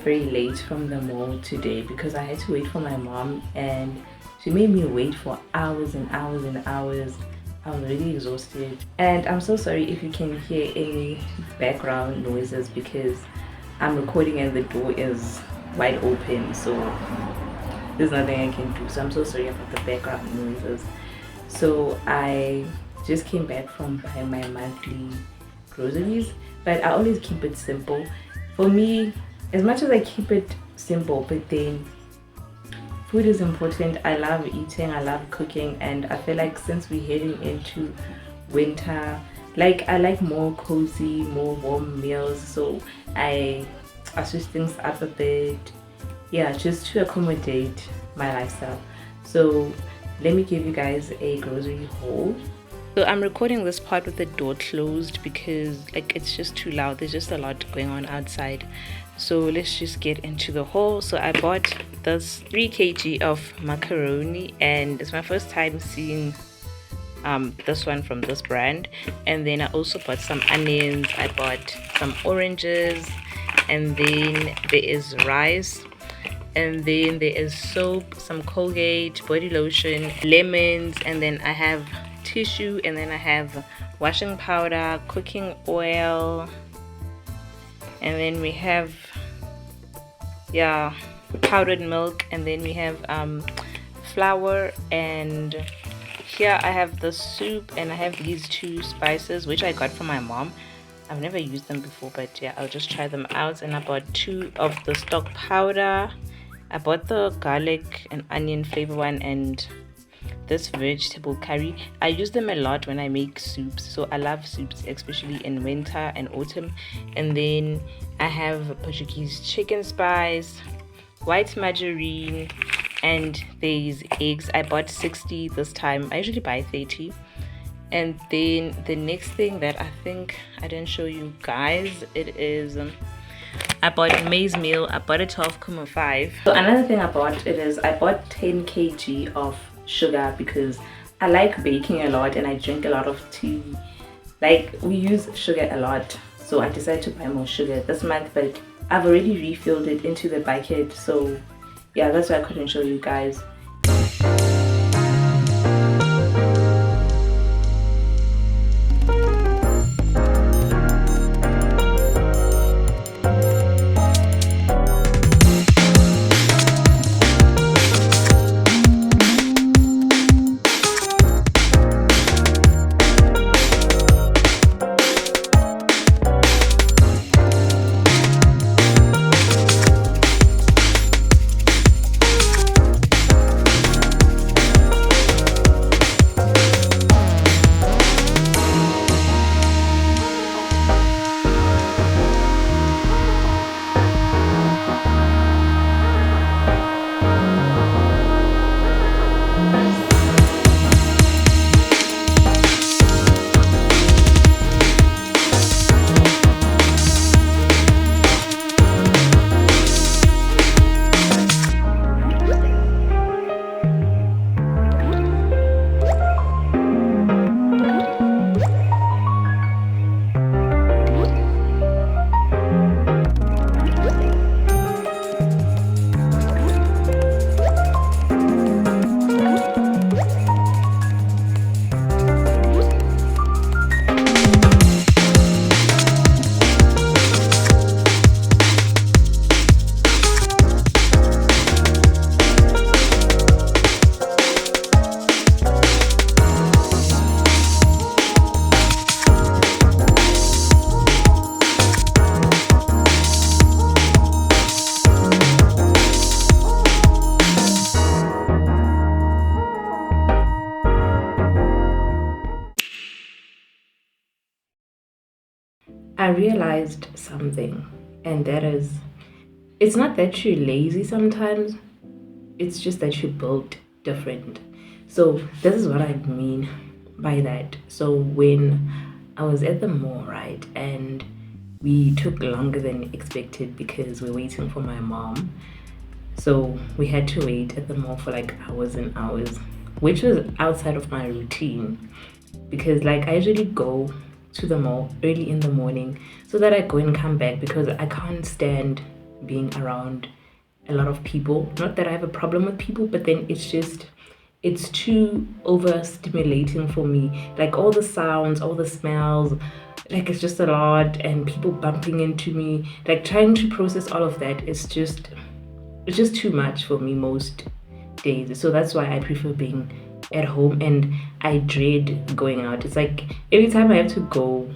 very late from the mall today because I had to wait for my mom, and she made me wait for hours and hours and hours. I was really exhausted, and I'm so sorry if you can hear any background noises because I'm recording and the door is wide open, so there's nothing I can do. So I'm so sorry about the background noises. So I just came back from buying my monthly groceries, but I always keep it simple. For me, as much as I keep it simple, but then food is important. I love eating, I love cooking, and I feel like since we're heading into winter, like I like more cozy, more warm meals, so I switch things up a bit, yeah, just to accommodate my lifestyle. So let me give you guys a grocery haul. So I'm recording this part with the door closed because like it's just too loud. There's just a lot going on outside. So let's just get into the haul. So I bought this 3 kg of macaroni, and it's my first time seeing this one from this brand. And then I also bought some onions, I bought some oranges, and then there is rice, and then there is soap, some Colgate, body lotion, lemons, and then I have tissue, and then I have washing powder, cooking oil, and then we have powdered milk, and then we have flour, and here I have the soup, and I have these 2 spices which I got from my mom. I've never used them before, but yeah, I'll just try them out. And I bought 2 of the stock powder. I bought the garlic and onion flavor one, and this vegetable curry. I use them a lot when I make soups, so I love soups, especially in winter and autumn. And then I have Portuguese chicken spice, white margarine, and these eggs. I bought 60 this time. I usually buy 30. And then the next thing that I think I didn't show you guys, it is I bought maize meal. I bought a 12.5. So another thing I bought, I bought 10 kg of sugar because I like baking a lot and I drink a lot of tea. Like, we use sugar a lot, so I decided to buy more sugar this month, but I've already refilled it into the bucket. So yeah, that's why I couldn't show you guys. I realized something, and that is, it's not that you're lazy sometimes, it's just that you built different. So this is what I mean by that. So when I was at the mall, right, and we took longer than expected because we're waiting for my mom. So we had to wait at the mall for like hours and hours, which was outside of my routine because like I usually go to the mall early in the morning so that I go and come back because I can't stand being around a lot of people. Not that I have a problem with people, but then it's too overstimulating for me. Like all the sounds, all the smells, like it's just a lot, and people bumping into me. Like trying to process all of that is it's just too much for me most days. So that's why I prefer being at home, and I dread going out. It's like every time I have to go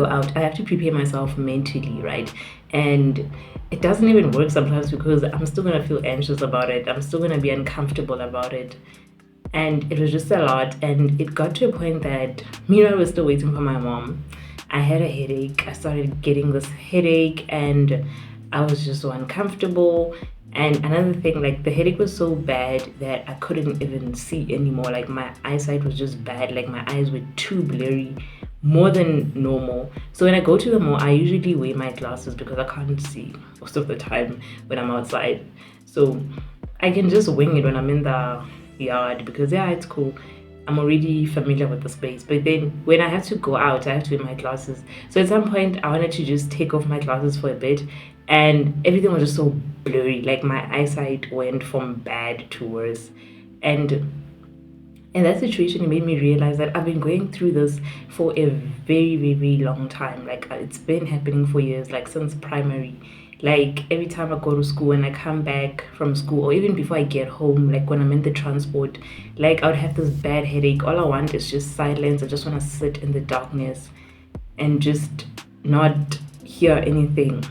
out. I have to prepare myself mentally, right? And it doesn't even work sometimes because I'm still gonna feel anxious about it. I'm still gonna be uncomfortable about it. And it was just a lot. And it got to a point that me and I was still waiting for my mom. I had a headache. I started getting this headache, and I was just so uncomfortable. And another thing, like the headache was so bad that I couldn't even see anymore. Like my eyesight was just bad. Like my eyes were too blurry, more than normal. So when I go to the mall, I usually wear my glasses because I can't see most of the time when I'm outside. So I can just wing it when I'm in the yard because yeah, it's cool. I'm already familiar with the space. But then when I have to go out, I have to wear my glasses. So at some point, I wanted to just take off my glasses for a bit, and everything was just so blurry. Like my eyesight went from bad to worse. And in that situation, it made me realize that I've been going through this for a very, very, very long time. Like it's been happening for years, like since primary. Like every time I go to school and I come back from school, or even before I get home, like when I'm in the transport, like I would have this bad headache. All I want is just silence. I just want to sit in the darkness and just not hear anything.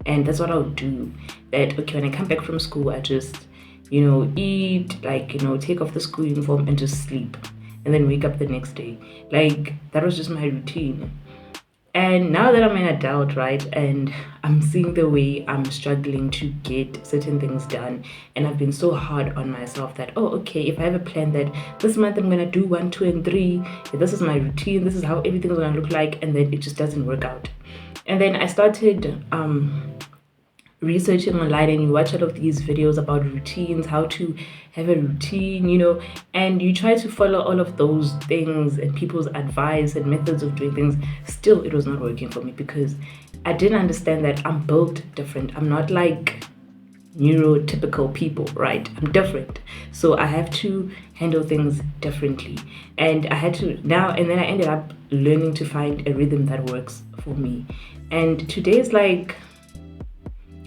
And that's what I'll do. That okay, when I come back from school, I just eat, like take off the school uniform and just sleep, and then wake up the next day. Like that was just my routine. And now that I'm an adult, right, and I'm seeing the way I'm struggling to get certain things done, and I've been so hard on myself that, oh, okay, if I have a plan that this month I'm gonna do one, two, and three, this is my routine, this is how everything's gonna look like, and then it just doesn't work out. And then I started researching online, and you watch all of these videos about routines, how to have a routine, and you try to follow all of those things and people's advice and methods of doing things. Still, it was not working for me because I didn't understand that I'm built different. I'm not like neurotypical people, right? I'm different. So I have to handle things differently. And I had to now, and then I ended up learning to find a rhythm that works for me. And today is like,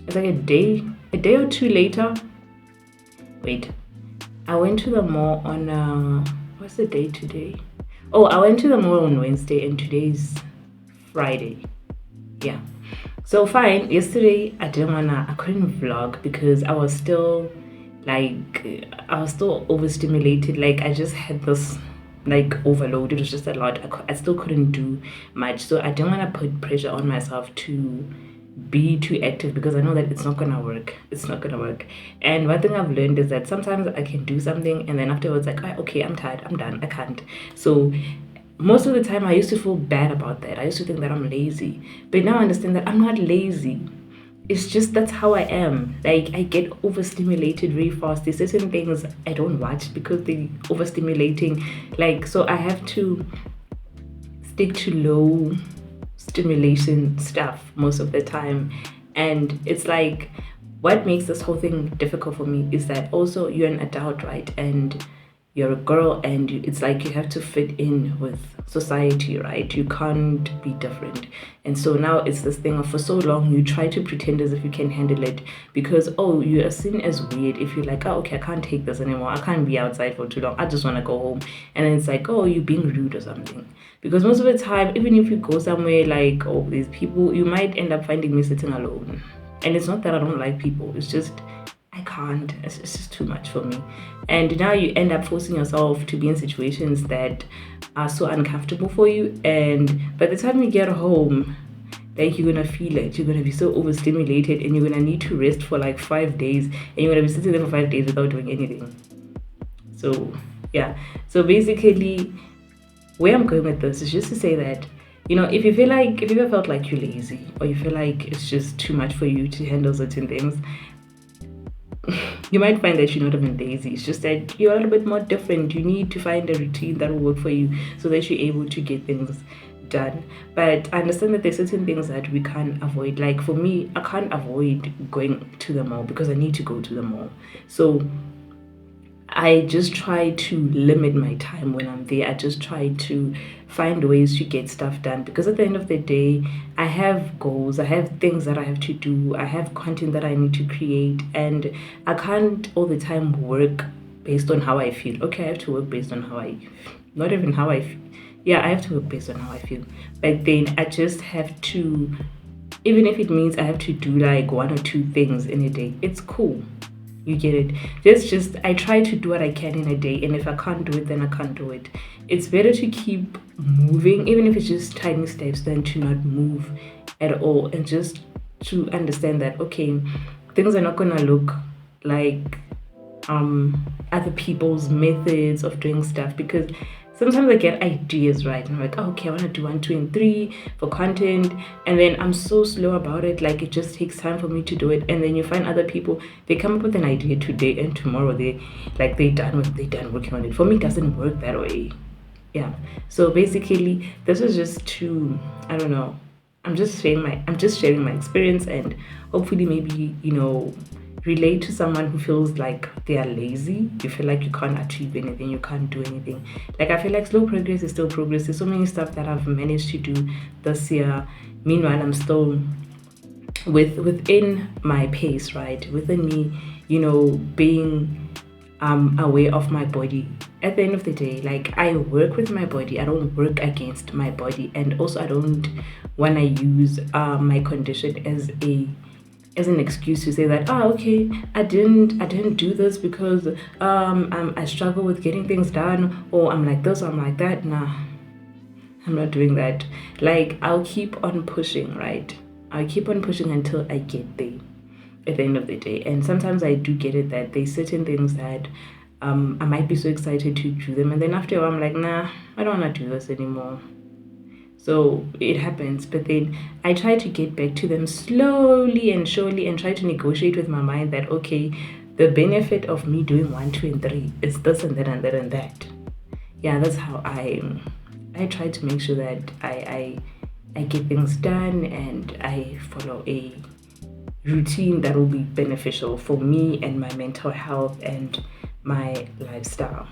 it's like a day or two later. Wait, I went to the mall on what's the day today? Oh, I went to the mall on Wednesday, and today's Friday. Yeah. So fine. Yesterday I couldn't vlog because I was still overstimulated. Like I just had this like overload. It was just a lot. I still couldn't do much. So I didn't want to put pressure on myself to be too active because I know that it's not gonna work. It's not gonna work. And one thing I've learned is that sometimes I can do something and then afterwards like, "Ah, okay, I'm tired, I'm done, I can't." So most of the time I used to feel bad about that. I used to think that I'm lazy. But now I understand that I'm not lazy. It's just that's how I am. Like I get overstimulated very fast. There's certain things I don't watch because they're overstimulating. Like so I have to stick to low stimulation stuff most of the time. And it's like what makes this whole thing difficult for me is that also you're an adult, right? And you're a girl, and it's like you have to fit in with society, right? You can't be different. And so now it's this thing of for so long you try to pretend as if you can handle it because you are seen as weird if you're like, oh okay, I can't take this anymore, I can't be outside for too long, I just want to go home. And then it's like, oh, you're being rude or something. Because most of the time, even if you go somewhere like these people, you might end up finding me sitting alone. And it's not that I don't like people, it's just I can't. It's just too much for me. And now you end up forcing yourself to be in situations that are so uncomfortable for you. And by the time you get home, like you're gonna feel it. You're gonna be so overstimulated, and you're gonna need to rest for like 5 days, and you're gonna be sitting there for 5 days without doing anything. So yeah. So basically, where I'm going with this is just to say that if you ever felt like you're lazy, or you feel like it's just too much for you to handle certain things, you might find that you're not even lazy. It's just that you're a little bit more different. You need to find a routine that will work for you so that you're able to get things done. But I understand that there's certain things that we can't avoid. Like for me, I can't avoid going to the mall because I need to go to the mall. So I just try to limit my time when I'm there. I just try to find ways to get stuff done because at the end of the day, I have goals, I have things that I have to do, I have content that I need to create, and I can't all the time work based on how I feel. Okay, I have to work based on how I, not even how I feel. Yeah, I have to work based on how I feel. But then I just have to, even if it means I have to do like one or two things in a day, it's cool. You get it? Just I try to do what I can in a day, and if I can't do it, then I can't do it. It's better to keep moving, even if it's just tiny steps, than to not move at all, and just to understand that okay, things are not gonna look like other people's methods of doing stuff because sometimes I get ideas, right? And I'm like, oh, okay, I want to do 1, 2, and 3 for content, and then I'm so slow about it. Like it just takes time for me to do it, and then you find other people, they come up with an idea today, and tomorrow they done working on it. For me, it doesn't work that way. Yeah. So basically, this was just to, I don't know. I'm just sharing my experience, and hopefully maybe relate to someone who feels like they are lazy. You feel like you can't achieve anything, you can't do anything. Like I feel like slow progress is still progress. There's so many stuff that I've managed to do this year. Meanwhile, I'm still within my pace, right? Within me, being aware of my body. At the end of the day, like I work with my body, I don't work against my body, and also I don't want to use my condition as an excuse to say that okay, I didn't do this because I struggle with getting things done, or I'm like this or I'm like that. Nah, I'm not doing that. Like I'll keep on pushing, right? I'll keep on pushing until I get there at the end of the day. And sometimes I do get it that there's certain things that I might be so excited to do them, and then after a while I'm like, nah, I don't want to do this anymore. So it happens, but then I try to get back to them slowly and surely and try to negotiate with my mind that okay, the benefit of me doing 1, 2, and 3 is this and that and that and that. Yeah, that's how I try to make sure that I get things done and I follow a routine that will be beneficial for me and my mental health and my lifestyle.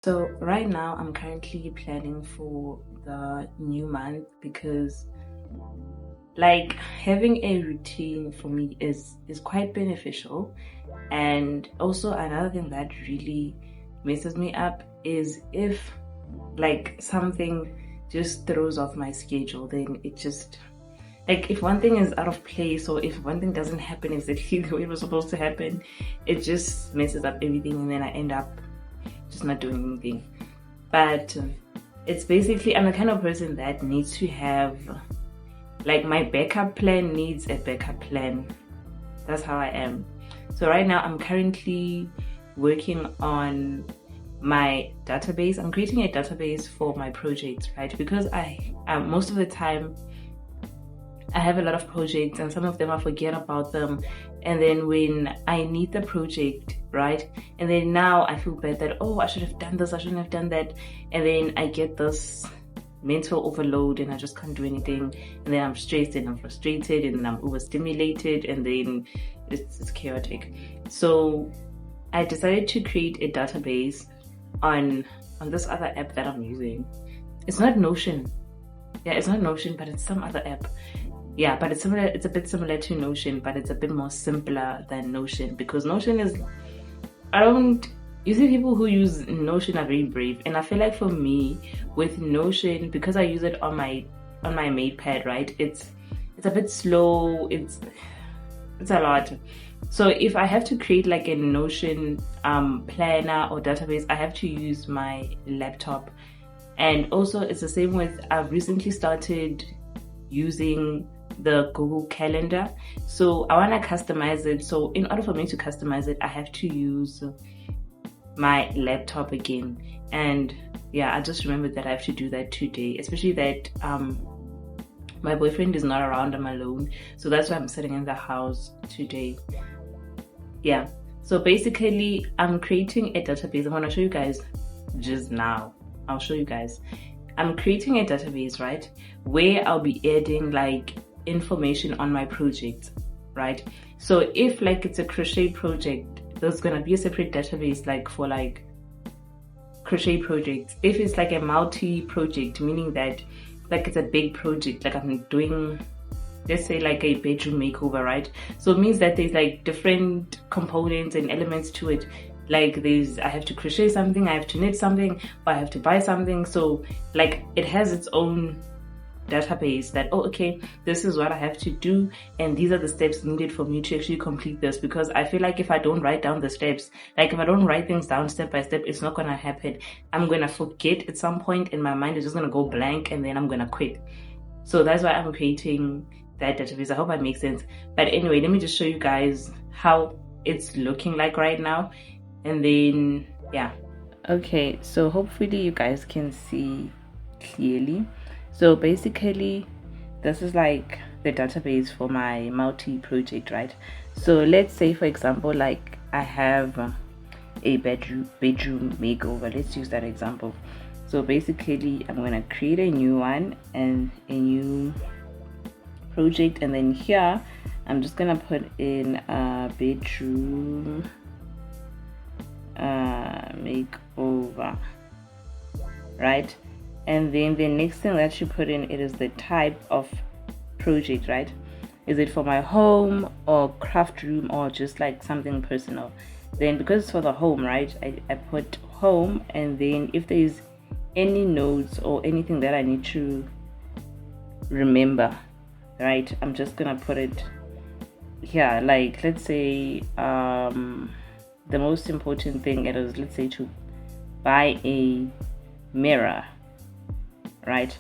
So right now I'm currently planning for the new month because like having a routine for me is quite beneficial. And also another thing that really messes me up is if like something just throws off my schedule, then it just like if one thing is out of place or if one thing doesn't happen exactly the way it was supposed to happen, it just messes up everything and then I end up just not doing anything. But it's basically, I'm the kind of person that needs to have like my backup plan needs a backup plan. That's how I am. So right now I'm currently working on my database. I'm creating a database for my projects, right? Because I most of the time I have a lot of projects and some of them I forget about them, and then when I need the project, right, and then now I feel bad that, oh, I should have done this, I shouldn't have done that, and then I get this mental overload and I just can't do anything, and then I'm stressed and I'm frustrated and I'm overstimulated, and then it's chaotic. So I decided to create a database on this other app that I'm using. It's not Notion. Yeah, it's not Notion, but it's some other app. Yeah, but it's similar. It's a bit similar to Notion, but it's a bit more simpler than Notion, because Notion is, you see people who use Notion are very brave, and I feel like for me with Notion, because I use it on my MatePad, right, it's a bit slow, it's a lot. So if I have to create like a Notion planner or database, I have to use my laptop. And also it's the same with, I've recently started using the Google Calendar, so I want to customize it. So in order for me to customize it, I have to use my laptop again. And yeah, I just remembered that I have to do that today, especially that my boyfriend is not around, I'm alone, so that's why I'm sitting in the house today. Yeah, so basically I'm creating a database. I'm going to show you guys just now. I'll show you guys. I'm creating a database, right, where I'll be adding like information on my project, right? So if like it's a crochet project, there's gonna be a separate database like for like crochet projects. If it's like a multi-project, meaning that like it's a big project, like I'm doing, let's say like a bedroom makeover, right? So it means that there's like different components and elements to it. Like I have to crochet something, I have to knit something, or I have to buy something. So like it has its own database that, oh, okay, this is what I have to do, and these are the steps needed for me to actually complete this. Because I feel like if I don't write down the steps, like if I don't write things down step by step, it's not gonna happen. I'm gonna forget at some point and my mind is just gonna go blank, and then I'm gonna quit. So that's why I'm creating that database. I hope that makes sense. But anyway, let me just show you guys how it's looking like right now, and then yeah. Okay, so hopefully you guys can see clearly. So basically this is like the database for my multi-project, right? So let's say for example, like I have a bedroom makeover. Let's use that example. So basically I'm gonna create a new one and a new project, and then here I'm just gonna put in a bedroom makeover, right? And then the next thing that you put in, it is the type of project, right? Is it for my home or craft room or just like something personal? Then because it's for the home, right, I put home, and then if there's any notes or anything that I need to remember, right, I'm just gonna put it here. Like let's say the most important thing is, let's say, to buy a mirror, right?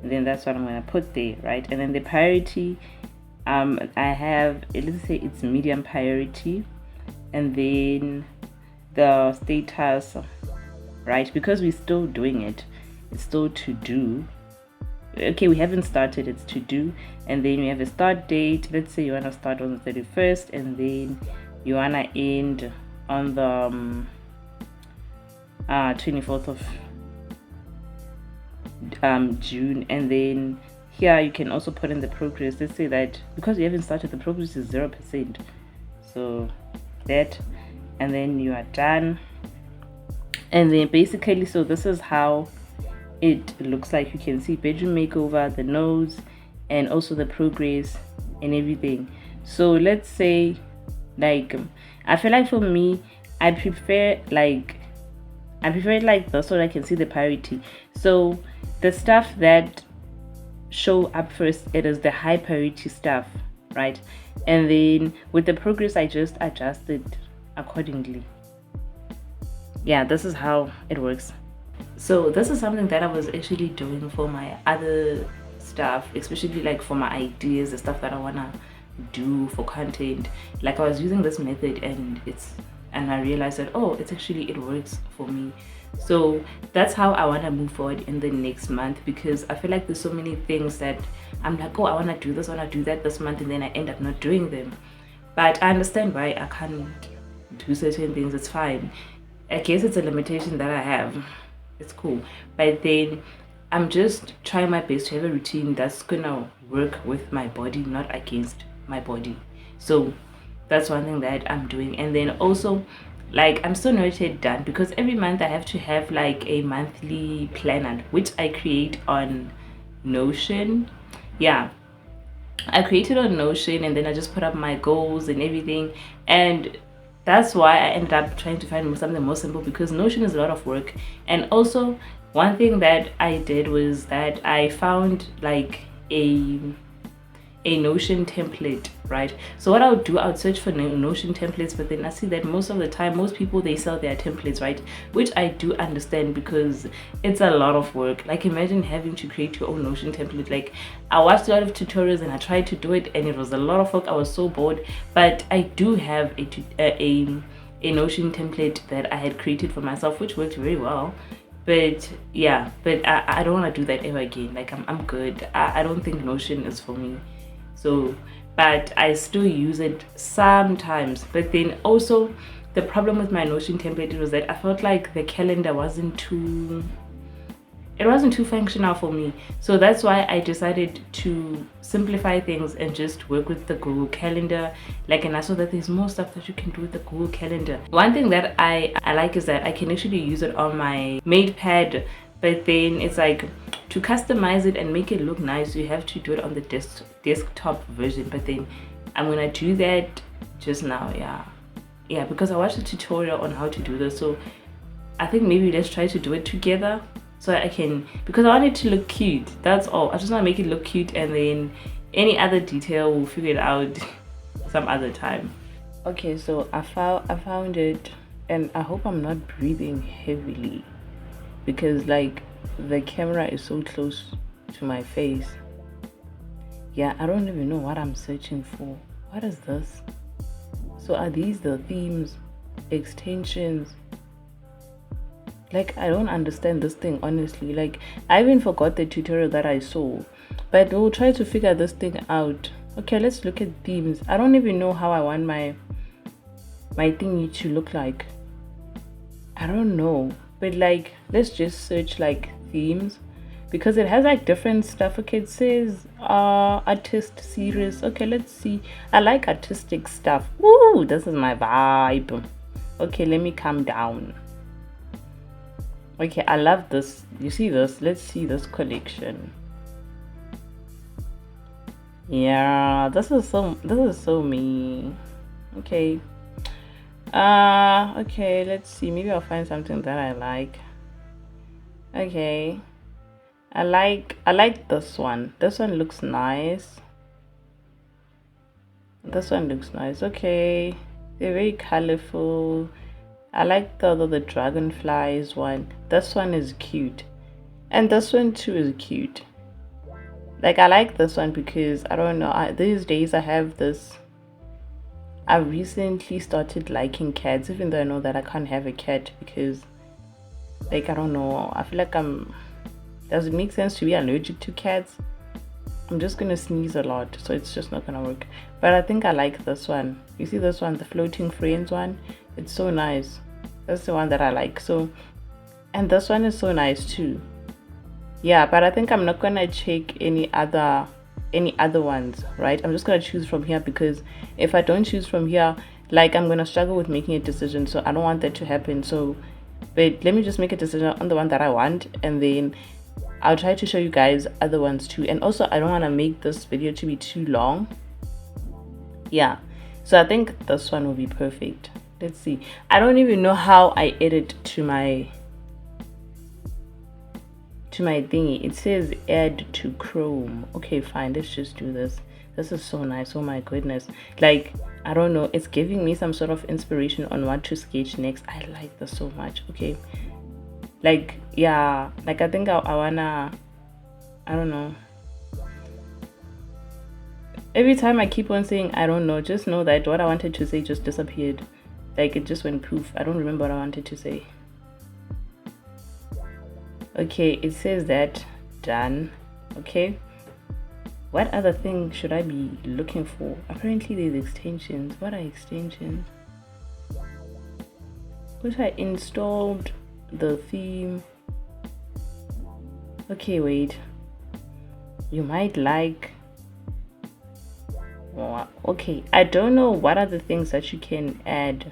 And then that's what I'm gonna put there, right? And then the priority, I have, let's say it's medium priority, and then the status, right, because we're still doing it, it's still to do. Okay, we haven't started, it's to do. And then we have a start date. Let's say you want to start on the 31st, and then you want to end on the 24th of June. And then here you can also put in the progress. Let's say that because you haven't started, the progress is 0%, so that, and then you are done. And then basically, so this is how it looks like. You can see bedroom makeover, the nose, and also the progress and everything. So let's say, like, I feel like for me, I prefer like this so I can see the priority. So the stuff that show up first, it is the high priority stuff, right? And then with the progress, I just adjust it accordingly. Yeah, this is how it works. So this is something that I was actually doing for my other stuff, especially like for my ideas, the stuff that I wanna do for content. Like I was using this method and I realized that, oh, it works for me. So that's how I want to move forward in the next month, because I feel like there's so many things that I'm like, oh, I want to do this, I want to do that this month, and then I end up not doing them. But I understand why I can't do certain things. It's fine. I guess it's a limitation that I have. It's cool. But then I'm just trying my best to have a routine that's gonna work with my body, not against my body. So that's one thing that I'm doing. And then also, like, I'm still not yet done, because every month I have to have like a monthly planner, which I create on Notion. Yeah, I created on Notion, and then I just put up my goals and everything. And that's why I ended up trying to find something more simple, because Notion is a lot of work. And also, one thing that I did was that I found like a Notion template, right? So what I would do, I would search for Notion templates, but then I see that most of the time, most people, they sell their templates, right? Which I do understand, because it's a lot of work. Like, imagine having to create your own Notion template. Like, I watched a lot of tutorials and I tried to do it, and it was a lot of work. I was so bored. But I do have a Notion template that I had created for myself, which worked very well. But yeah, but I don't want to do that ever again. Like, I'm good. I don't think Notion is for me. So, but I still use it sometimes. But then also, the problem with my Notion template was that I felt like the calendar wasn't too functional for me. So that's why I decided to simplify things and just work with the Google Calendar. Like, and I saw that there's more stuff that you can do with the Google Calendar. One thing that I like is that I can actually use it on my MatePad. But then it's like, to customize it and make it look nice, you have to do it on the desktop version. But then I'm gonna do that just now. Yeah, because I watched a tutorial on how to do this. So I think maybe let's try to do it together, so I can, because I want it to look cute. That's all. I just want to make it look cute, and then any other detail we'll figure it out some other time. Okay, so I found it, and I hope I'm not breathing heavily, because like the camera is so close to my face. Yeah, I don't even know what I'm searching for. What is this? So are these the themes, extensions? Like, I don't understand this thing, honestly. Like, I even forgot the tutorial that I saw, but we'll try to figure this thing out. Okay, let's look at themes. I don't even know how I want my thingy to look like. I don't know, but like, let's just search like themes, because it has like different stuff. Okay, it says artist series. Okay, let's see. I like artistic stuff. Woo, this is my vibe. Okay, let me calm down. Okay, I love this. You see this? Let's see this collection. Yeah, this is so me. Okay. Okay, let's see. Maybe I'll find something that I like. Okay. I like this one. This one looks nice. This one looks nice. Okay. They're very colorful. I like the dragonflies one. This one is cute. And this one too is cute. Like, I like this one because, I don't know, these days I have this. I recently started liking cats, even though I know that I can't have a cat because, like, I don't know. I feel like does it make sense to be allergic to cats? I'm just gonna sneeze a lot, so it's just not gonna work. But I think I like this one. You see this one, the floating friends one? It's so nice. That's the one that I like. So, and this one is so nice too. Yeah, but I think I'm not gonna check any other ones, right? I'm just gonna choose from here, because if I don't choose from here, like, I'm gonna struggle with making a decision. So I don't want that to happen. So But let me just make a decision on the one that I want, and then I'll try to show you guys other ones too. And also, I don't want to make this video to be too long. Yeah, so I think this one will be perfect. Let's see. I don't even know how I edit to my thingy. It says add to Chrome. Okay, fine, let's just do this. This is so nice. Oh my goodness. Like, I don't know, it's giving me some sort of inspiration on what to sketch next. I like this so much. Okay, like, yeah, like I think I wanna, I don't know, every time I keep on saying I don't know, just know that what I wanted to say just disappeared. Like, it just went poof. I don't remember what I wanted to say. Okay, it says that done. Okay, what other thing should I be looking for? Apparently there's extensions. What are extensions? Which I installed the theme. Okay, wait, you might like, okay, I don't know what are the things that you can add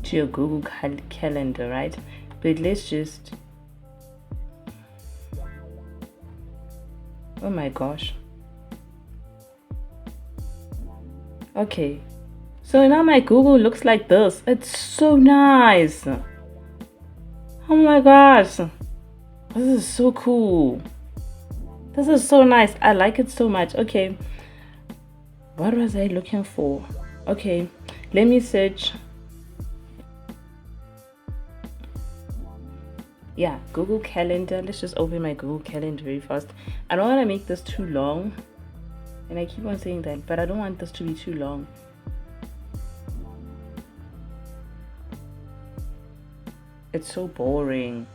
to your Google calendar, right? But let's just, oh my gosh. Okay, so now my Google looks like this. It's so nice. Oh my gosh, this is so cool. This is so nice. I like it so much. Okay, what was I looking for? Okay, let me search. Yeah, Google Calendar. Let's just open my Google Calendar very fast. I don't want to make this too long, and I keep on saying that, but I don't want this to be too long. It's so boring.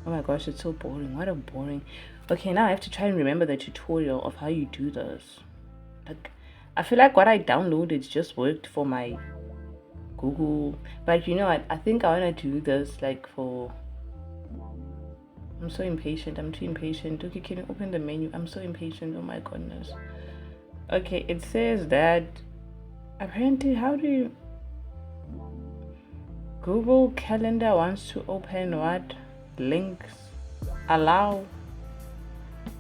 Oh my gosh, it's so boring. What a boring. Okay, now I have to try and remember the tutorial of how you do this. Like, I feel like what I downloaded just worked for my Google, but you know what, I think I want to do this like for, I'm so impatient. I'm too impatient. Okay, can you open the menu? I'm so impatient. Oh my goodness. Okay, it says that apparently, how do you, Google Calendar wants to open what? Links. Allow.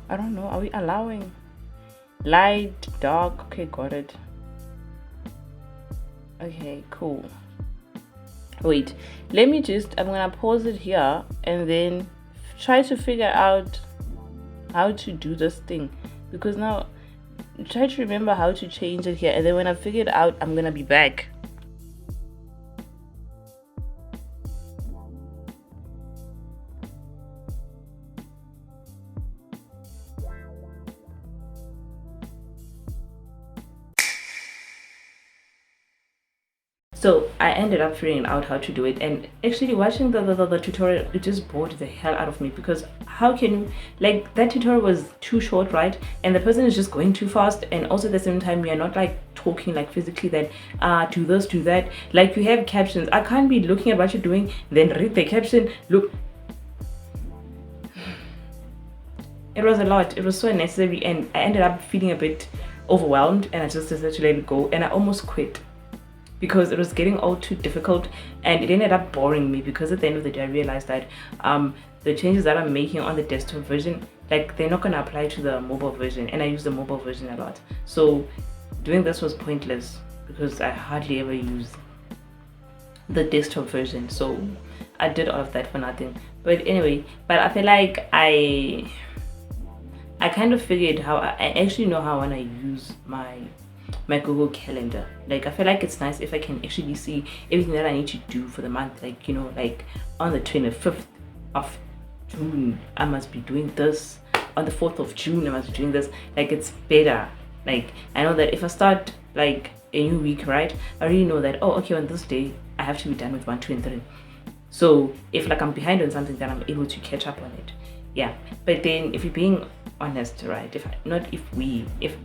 I don't know. Are we allowing? Light, dark. Okay, got it. Okay, cool. Wait, let me just, I'm gonna pause it here and then try to figure out how to do this thing, because now try to remember how to change it here, and then when I figure it out, I'm gonna be back. So I ended up figuring out how to do it, and actually watching the tutorial, it just bored the hell out of me, because how can you, like, that tutorial was too short, right? And the person is just going too fast, and also at the same time we are not like talking like physically that do this, do that. Like, you have captions. I can't be looking at what you're doing, then read the caption. Look, it was a lot. It was so unnecessary, and I ended up feeling a bit overwhelmed, and I just decided to let it go, and I almost quit because it was getting all too difficult, and it ended up boring me, because at the end of the day I realized that the changes that I'm making on the desktop version, like, they're not going to apply to the mobile version, and I use the mobile version a lot. So doing this was pointless because I hardly ever use the desktop version, so I did all of that for nothing. But anyway, but I feel like I kind of figured how I actually know how I want to use my Google Calendar. Like, I feel like it's nice if I can actually see everything that I need to do for the month. Like, you know, like on the 25th of June I must be doing this, on the 4th of June I must be doing this. Like, it's better. Like, I know that if I start like a new week, right, I already know that, oh, okay, on this day I have to be done with 1, 2 and 3. So if like I'm behind on something, then I'm able to catch up on it. Yeah, but then if you're being honest, right, if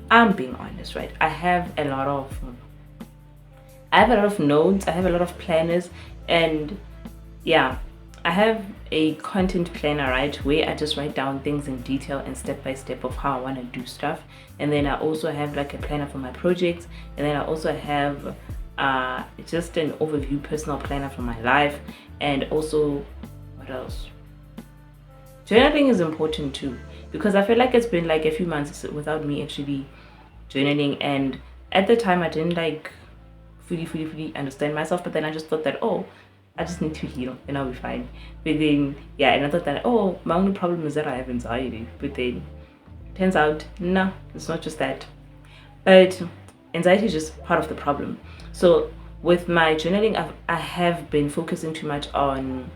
I'm being honest, right, I have a lot of notes, I have a lot of planners, and yeah, I have a content planner, right, where I just write down things in detail and step by step of how I want to do stuff. And then I also have like a planner for my projects, and then I also have just an overview personal planner for my life. And also, what else? Journaling is important too, because I feel like it's been like a few months without me actually journaling, and at the time I didn't like fully understand myself, but then I just thought that, oh, I just need to heal and I'll be fine. But then yeah, and I thought that, oh, my only problem is that I have anxiety. But then turns out no, it's not just that. But anxiety is just part of the problem. So with my journaling, I have been focusing too much on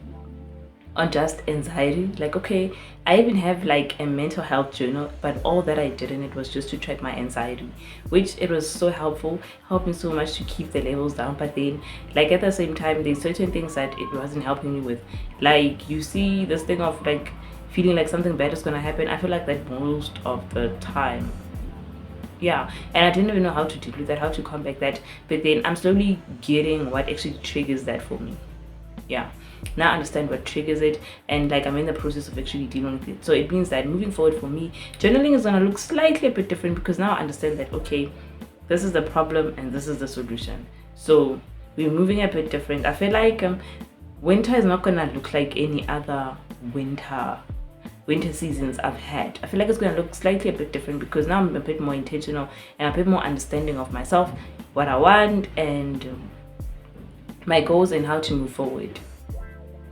just anxiety. Like, okay, I even have like a mental health journal, but all that I did in it was just to track my anxiety, which it was so helpful, helped me so much to keep the levels down. But then like at the same time, there's certain things that it wasn't helping me with. Like, you see this thing of like feeling like something bad is gonna happen. I feel like that most of the time. Yeah, and I didn't even know how to deal with that, how to combat that. But then I'm slowly getting what actually triggers that for me. Yeah, now I understand what triggers it, and like I'm in the process of actually dealing with it. So it means that moving forward for me, journaling is gonna look slightly a bit different, because now I understand that, okay, this is the problem and this is the solution. So we're moving a bit different. I feel like winter is not gonna look like any other winter seasons I've had. I feel like it's gonna look slightly a bit different, because now I'm a bit more intentional and a bit more understanding of myself, what I want, and my goals, and how to move forward.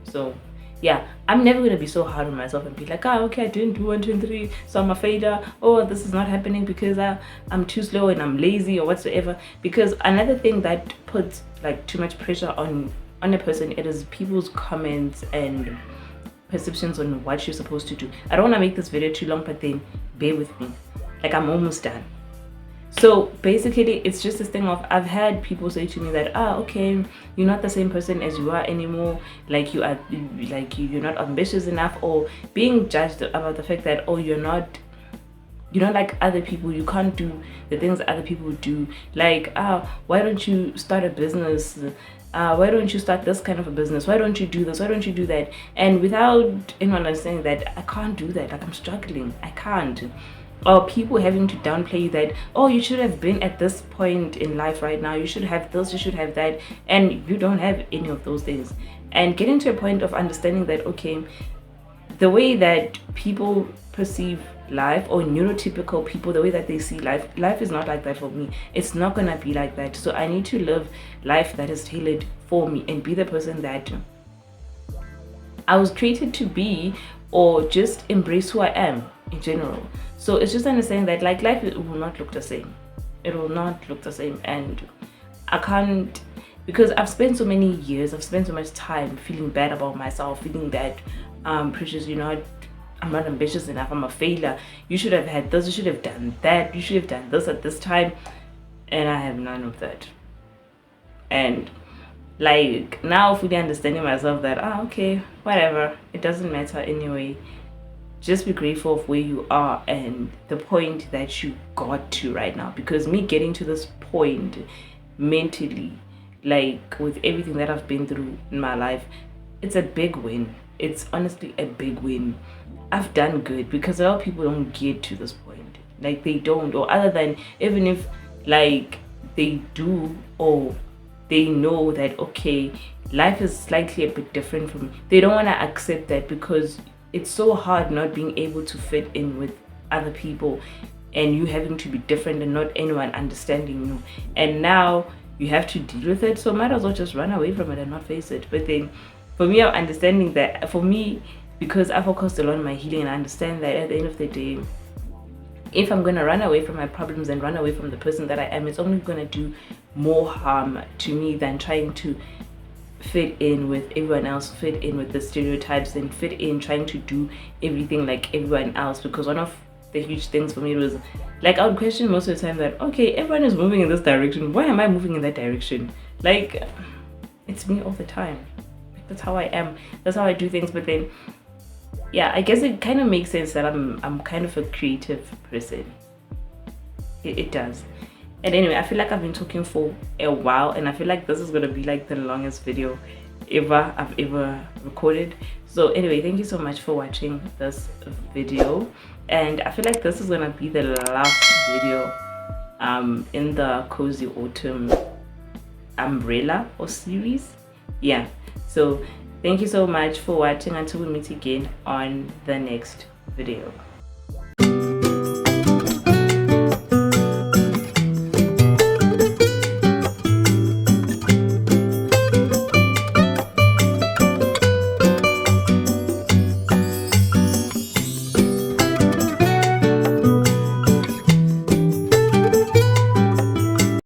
So yeah, I'm never gonna be so hard on myself and be like, oh, okay, I didn't do 1, 2, and 3, so I'm a failure. Oh, this is not happening because I'm too slow and I'm lazy or whatsoever. Because another thing that puts like too much pressure on a person, it is people's comments and perceptions on what you're supposed to do. I don't want to make this video too long, but then bear with me. Like, I'm almost done. So basically, it's just this thing of, I've had people say to me that, okay, you're not the same person as you are anymore. Like, you're not ambitious enough, or being judged about the fact that, oh, you're not like other people, you can't do the things other people do. Like, why don't you start a business? Why don't you start this kind of a business? Why don't you do this? Why don't you do that? And without anyone understanding that I can't do that, like, I'm struggling, I can't. Or people having to downplay that, oh, you should have been at this point in life right now, you should have this, you should have that, and you don't have any of those things. And getting to a point of understanding that, okay, the way that people perceive life, or neurotypical people, the way that they see life is not like that for me. It's not gonna be like that. So I need to live life that is tailored for me, and be the person that I was created to be, or just embrace who I am in general. So it's just understanding that, like, life will not look the same. It will not look the same, and I can't, because I've spent so many years, I've spent so much time feeling bad about myself, feeling that Precious, I'm not ambitious enough, I'm a failure, you should have had this, you should have done that, you should have done this at this time, and I have none of that. And like, now fully understanding myself that, okay, whatever, it doesn't matter anyway. Just be grateful of where you are and the point that you got to right now. Because me getting to this point mentally, like, with everything that I've been through in my life, it's a big win. It's honestly a big win. I've done good, because a lot of people don't get to this point. Like, they don't, or other than, even if like they do, or they know that, okay, life is slightly a bit different from, they don't want to accept that, because it's so hard not being able to fit in with other people, and you having to be different and not anyone understanding you. And now you have to deal with it, so might as well just run away from it and not face it. But then for me, I'm understanding that, for me, because I focused a lot on my healing, and I understand that at the end of the day, if I'm gonna run away from my problems and run away from the person that I am, it's only gonna do more harm to me than trying to fit in with everyone else, fit in with the stereotypes, and fit in trying to do everything like everyone else. Because one of the huge things for me was, like, I would question most of the time that, okay, everyone is moving in this direction, why am I moving in that direction? Like, it's me all the time. Like, that's how I am, that's how I do things. But then yeah, I guess it kind of makes sense that I'm kind of a creative person. It does. And anyway, I feel like I've been talking for a while, and I feel like this is gonna be like the longest video I've ever recorded. So anyway, thank you so much for watching this video, and I feel like this is gonna be the last video in the cozy autumn umbrella or series. Yeah, so thank you so much for watching. Until we meet again on the next video.